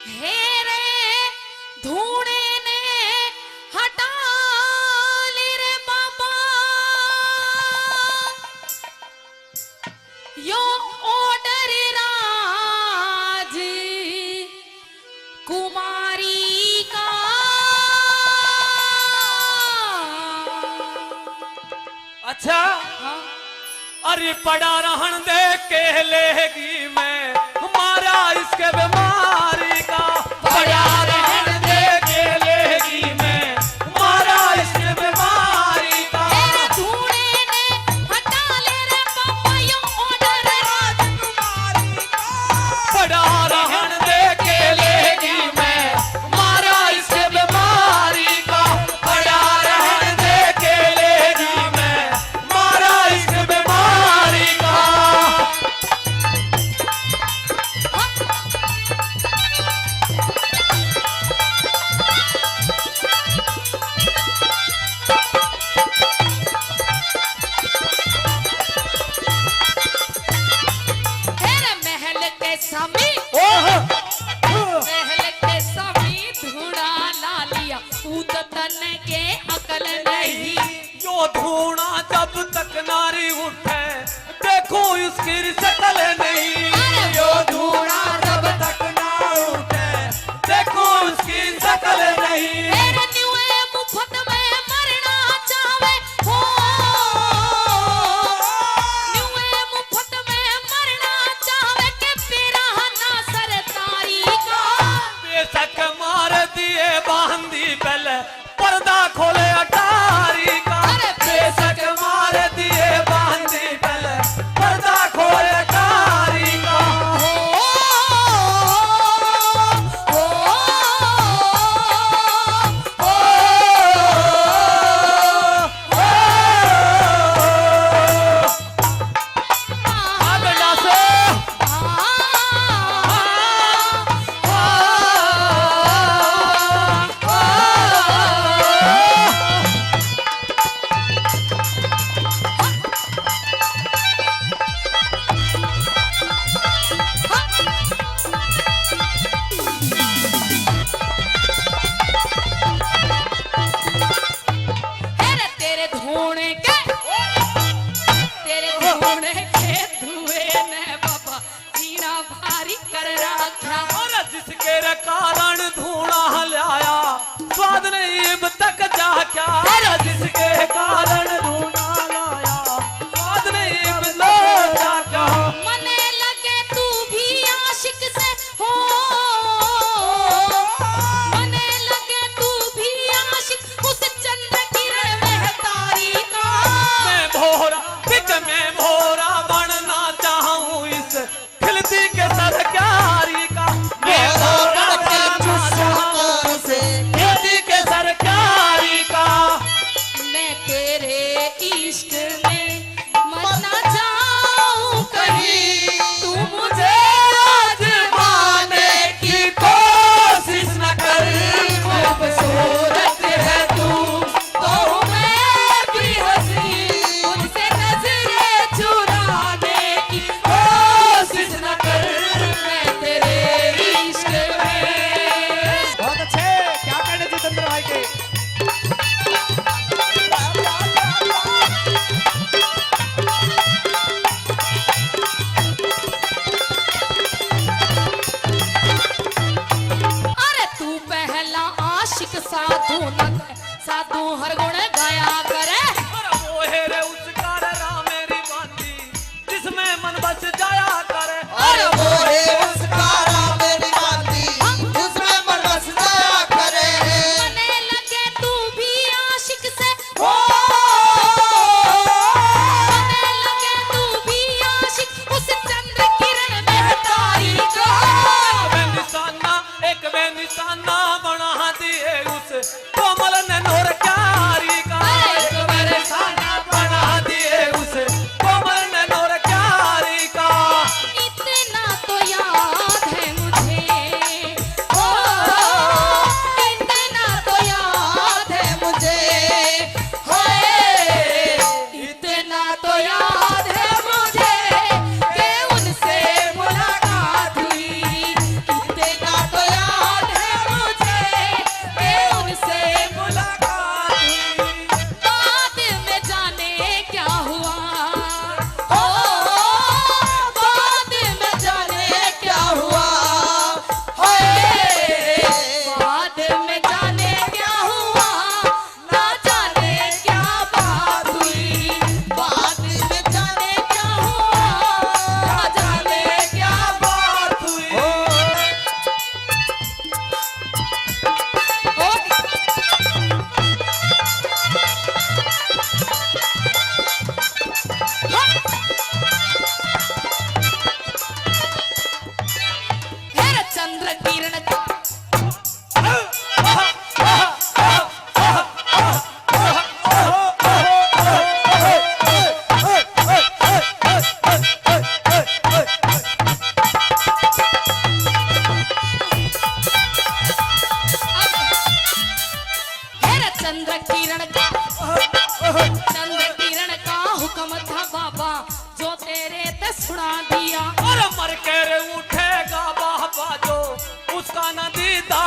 हेरे धूणे ने हटा ले रे बाबा यो ऑर्डर राज कुमारी का। अच्छा हाँ? अरे पड़ा रहन दे के लेगी मैं हमारा इसके बीमारी का। पड़ा रहन दे के लेगी मैं हमारा इसके बीमारी का। धूणे ने हटा ले रे बाबा यो ऑर्डर राज कुमारी का। पड़ा रहन दे के लेगी मैं हमारा इसके बीमारी का। पड़ा रहन दे के लेगी मैं हमारा इसके बीमारी का। तेरे महल के स्वामी महल के स्वामी धूड़ा ला लिया ऊत तन के अकल नहीं। यो धूणा जब तक नारी उठे देखो उसकी शकल नहीं। यो धूणा जब तक ना उठे देखो उसकी शकल नहीं। तेरे न्यूए मुफ्त में मरना चाहे हो न्यूए मुफ्त में मरना चाहे के पिराना सरतारी का। बेशक मार दिए बांधी पहले पर्दा खोले अटारी का। बेशक मार दिए बांधी पहले पर्दा खोले अटारी का। तेरे धोने के धुएं ने बाबा जीना भारी कर रखा। और जिसके कारण धूणा लाया स्वाद नहीं अब तक जा क्या। जिसके कारण धूणा लाया स्वाद नहीं अब लो जा क्या। मने लगे तू भी आशिक से हो मने लगे तू भी आशिक उस चंद्र किरण में तारी का। मैं भोरा बिक में भोरा बनना चाहूं इस खिलती के सरकारी का। मैं भोरा बनना चाहूं इस खिलती के सरकारी का। मैं तेरे इश्क में मरना चाहूं कहीं तू मुझे आजमाने की कोशिश न कर। खूबसूरत है तू तो मैं भी हंसी मुझसे नजरें चुराने की कोशिश न कर। मैं तेरे इश्क में। बहुत अच्छे। क्या कहने जितेंद्र भाई के। अरे तू पहला आशिक साधु न साधु हर गुण गाया करे। वो है रे उसका रा मेरी बांधी जिसमें मन बस जाया करे। अरे वो है उसका राम मेरी बांधी जिसमें मन बस जाया करे। मने लगे तू भी आशिक से ओ मने लगे तू भी आशिक उस चंद्र किरण में तारी का। एक वे निशाना बना दिए उस कोमल ने नोर क्यारी का। एक वे निशाना बना दिए उस कोमल ने नोर क्यारी का। इतना तो याद है मुझे ओ इतना तो याद है मुझे हाय इतना तो याद है मुझे कि उनसे मुलाकात हुई। इतना तो याद चंद्र किरण का हुक्म था बाबा जो तेरे ते सुना दिया। और मर के रे उठेगा बाबा जो उसका न दीदार